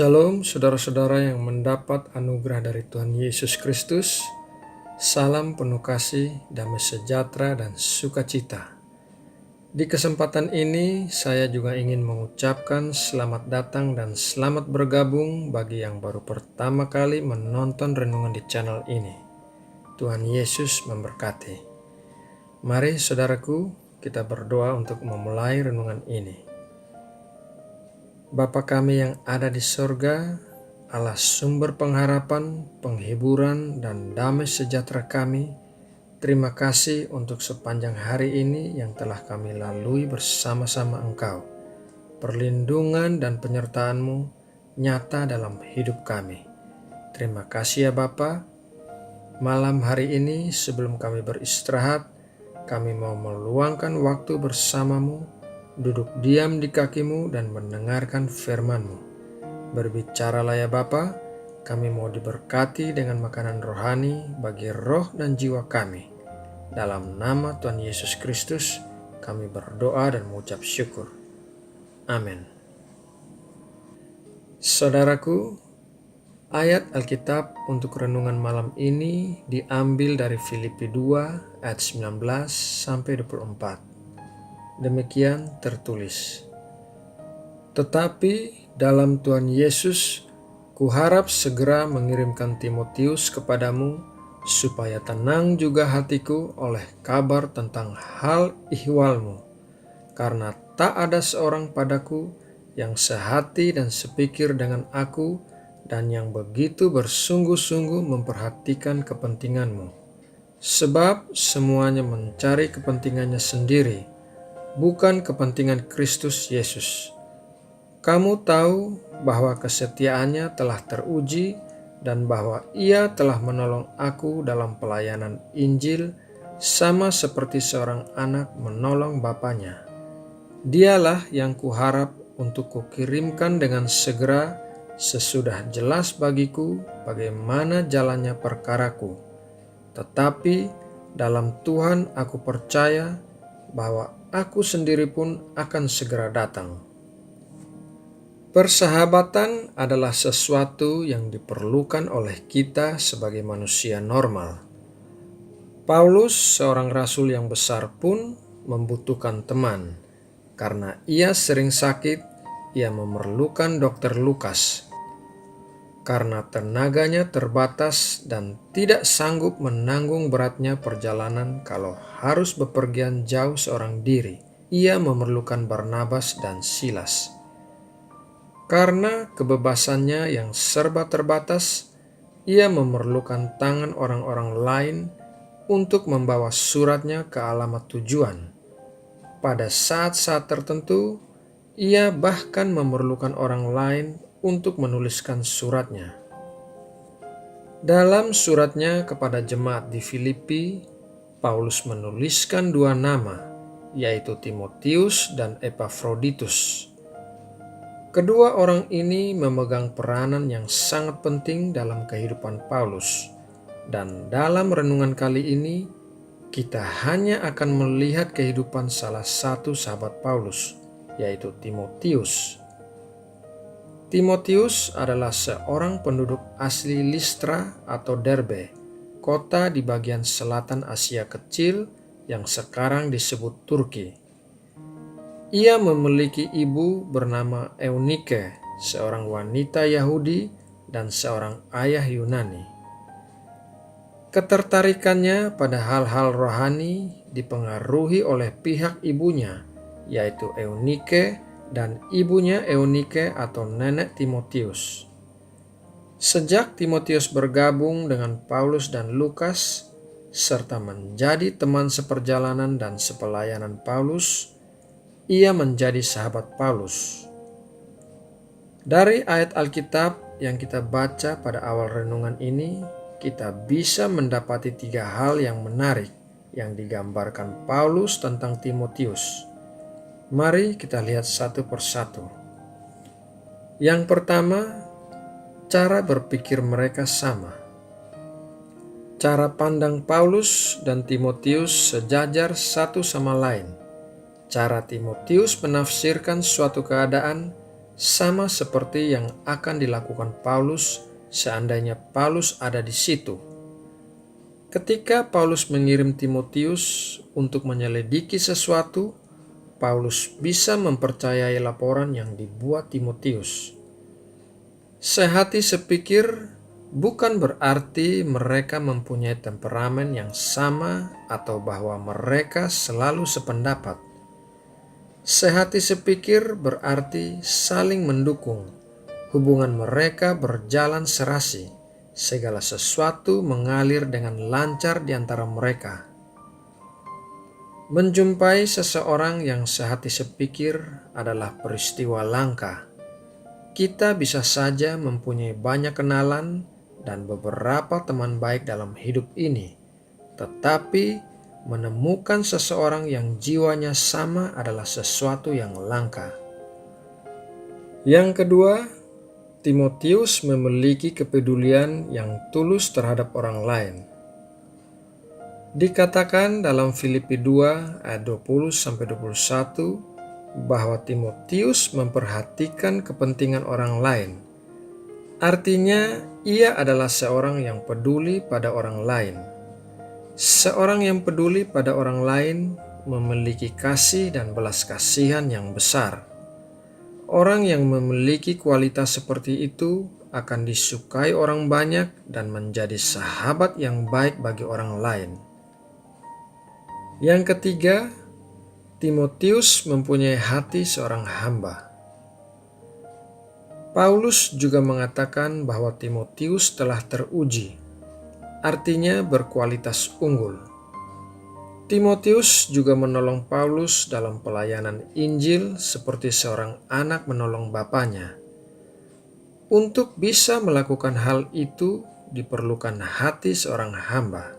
Shalom saudara-saudara yang mendapat anugerah dari Tuhan Yesus Kristus. Salam penuh kasih, damai sejahtera dan sukacita. Di kesempatan ini saya juga ingin mengucapkan selamat datang dan selamat bergabung bagi yang baru pertama kali menonton renungan di channel ini. Tuhan Yesus memberkati. Mari saudaraku, kita berdoa untuk memulai renungan ini. Bapa kami yang ada di sorga, Allah sumber pengharapan, penghiburan, dan damai sejahtera kami, terima kasih untuk sepanjang hari ini yang telah kami lalui bersama-sama Engkau. Perlindungan dan penyertaan-Mu nyata dalam hidup kami. Terima kasih ya Bapa. Malam hari ini sebelum kami beristirahat, kami mau meluangkan waktu bersama-Mu, duduk diam di kaki-Mu dan mendengarkan firman-Mu. Berbicaralah ya Bapa, kami mau diberkati dengan makanan rohani bagi roh dan jiwa kami. Dalam nama Tuhan Yesus Kristus, kami berdoa dan mengucap syukur. Amin. Saudaraku, ayat Alkitab untuk renungan malam ini diambil dari Filipi 2 ayat 19 sampai 24. Demikian tertulis. Tetapi dalam Tuhan Yesus, kuharap segera mengirimkan Timotius kepadamu, supaya tenang juga hatiku oleh kabar tentang hal ihwalmu, karena tak ada seorang padaku yang sehati dan sepikir dengan aku, dan yang begitu bersungguh-sungguh memperhatikan kepentinganmu. Sebab semuanya mencari kepentingannya sendiri, bukan kepentingan Kristus Yesus. Kamu tahu bahwa kesetiaannya telah teruji dan bahwa ia telah menolong aku dalam pelayanan Injil sama seperti seorang anak menolong bapaknya. Dialah yang kuharap untuk kukirimkan dengan segera sesudah jelas bagiku bagaimana jalannya perkaraku. Tetapi dalam Tuhan aku percaya bahwa aku sendiri pun akan segera datang. Persahabatan adalah sesuatu yang diperlukan oleh kita sebagai manusia normal. Paulus, seorang rasul yang besar pun membutuhkan teman. Karena ia sering sakit, ia memerlukan dokter Lukas. Karena tenaganya terbatas dan tidak sanggup menanggung beratnya perjalanan kalau harus bepergian jauh seorang diri, ia memerlukan Barnabas dan Silas. Karena kebebasannya yang serba terbatas, ia memerlukan tangan orang-orang lain untuk membawa suratnya ke alamat tujuan. Pada saat-saat tertentu, ia bahkan memerlukan orang lain untuk menuliskan suratnya. Dalam suratnya kepada jemaat di Filipi, Paulus menuliskan dua nama, yaitu Timotius dan Epafroditus. Kedua orang ini memegang peranan yang sangat penting dalam kehidupan Paulus, dan dalam renungan kali ini kita hanya akan melihat kehidupan salah satu sahabat Paulus, yaitu Timotius. Timotius adalah seorang penduduk asli Listra atau Derbe, kota di bagian selatan Asia Kecil yang sekarang disebut Turki. Ia memiliki ibu bernama Eunike, seorang wanita Yahudi dan seorang ayah Yunani. Ketertarikannya pada hal-hal rohani dipengaruhi oleh pihak ibunya, yaitu Eunike dan ibunya Eunike atau nenek Timotius. Sejak Timotius bergabung dengan Paulus dan Lukas, serta menjadi teman seperjalanan dan sepelayanan Paulus, ia menjadi sahabat Paulus. Dari ayat Alkitab yang kita baca pada awal renungan ini, kita bisa mendapati tiga hal yang menarik yang digambarkan Paulus tentang Timotius. Mari kita lihat satu persatu. Yang pertama, cara berpikir mereka sama. Cara pandang Paulus dan Timotius sejajar satu sama lain. Cara Timotius menafsirkan suatu keadaan sama seperti yang akan dilakukan Paulus seandainya Paulus ada di situ. Ketika Paulus mengirim Timotius untuk menyelidiki sesuatu, Paulus bisa mempercayai laporan yang dibuat Timotius. Sehati sepikir bukan berarti mereka mempunyai temperamen yang sama atau bahwa mereka selalu sependapat. Sehati sepikir berarti saling mendukung. Hubungan mereka berjalan serasi. Segala sesuatu mengalir dengan lancar di antara mereka. Menjumpai seseorang yang sehati sepikir adalah peristiwa langka. Kita bisa saja mempunyai banyak kenalan dan beberapa teman baik dalam hidup ini, tetapi menemukan seseorang yang jiwanya sama adalah sesuatu yang langka. Yang kedua, Timotius memiliki kepedulian yang tulus terhadap orang lain. Dikatakan dalam Filipi 2 ayat 20-21 bahwa Timotius memperhatikan kepentingan orang lain. Artinya, ia adalah seorang yang peduli pada orang lain. Seorang yang peduli pada orang lain memiliki kasih dan belas kasihan yang besar. Orang yang memiliki kualitas seperti itu akan disukai orang banyak dan menjadi sahabat yang baik bagi orang lain. Yang ketiga, Timotius mempunyai hati seorang hamba. Paulus juga mengatakan bahwa Timotius telah teruji, artinya berkualitas unggul. Timotius juga menolong Paulus dalam pelayanan Injil seperti seorang anak menolong bapaknya. Untuk bisa melakukan hal itu diperlukan hati seorang hamba.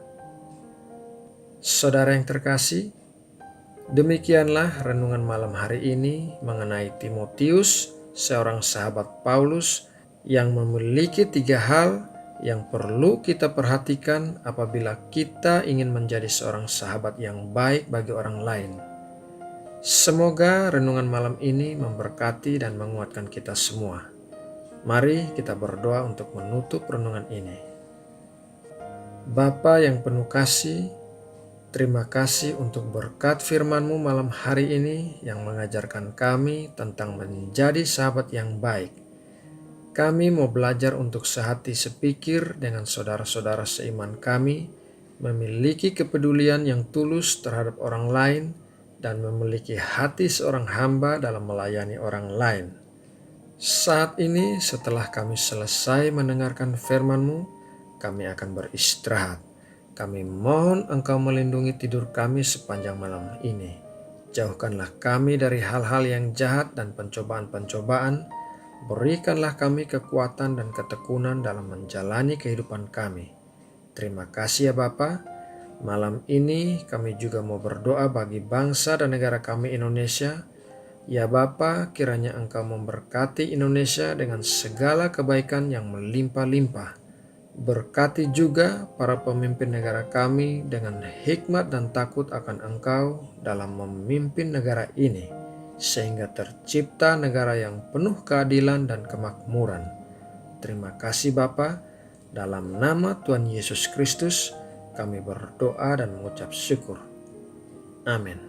Saudara yang terkasih, demikianlah renungan malam hari ini mengenai Timotius, seorang sahabat Paulus yang memiliki 3 hal yang perlu kita perhatikan apabila kita ingin menjadi seorang sahabat yang baik bagi orang lain. Semoga renungan malam ini memberkati dan menguatkan kita semua. Mari kita berdoa untuk menutup renungan ini. Bapa yang penuh kasih, terima kasih untuk berkat firman-Mu malam hari ini yang mengajarkan kami tentang menjadi sahabat yang baik. Kami mau belajar untuk sehati sepikir dengan saudara-saudara seiman kami, memiliki kepedulian yang tulus terhadap orang lain, dan memiliki hati seorang hamba dalam melayani orang lain. Saat ini setelah kami selesai mendengarkan firman-Mu, kami akan beristirahat. Kami mohon Engkau melindungi tidur kami sepanjang malam ini. Jauhkanlah kami dari hal-hal yang jahat dan pencobaan-pencobaan. Berikanlah kami kekuatan dan ketekunan dalam menjalani kehidupan kami. Terima kasih ya Bapa. Malam ini kami juga mau berdoa bagi bangsa dan negara kami Indonesia. Ya Bapa, kiranya Engkau memberkati Indonesia dengan segala kebaikan yang melimpah-limpah. Berkati juga para pemimpin negara kami dengan hikmat dan takut akan Engkau dalam memimpin negara ini, sehingga tercipta negara yang penuh keadilan dan kemakmuran. Terima kasih Bapa, dalam nama Tuhan Yesus Kristus kami berdoa dan mengucap syukur. Amin.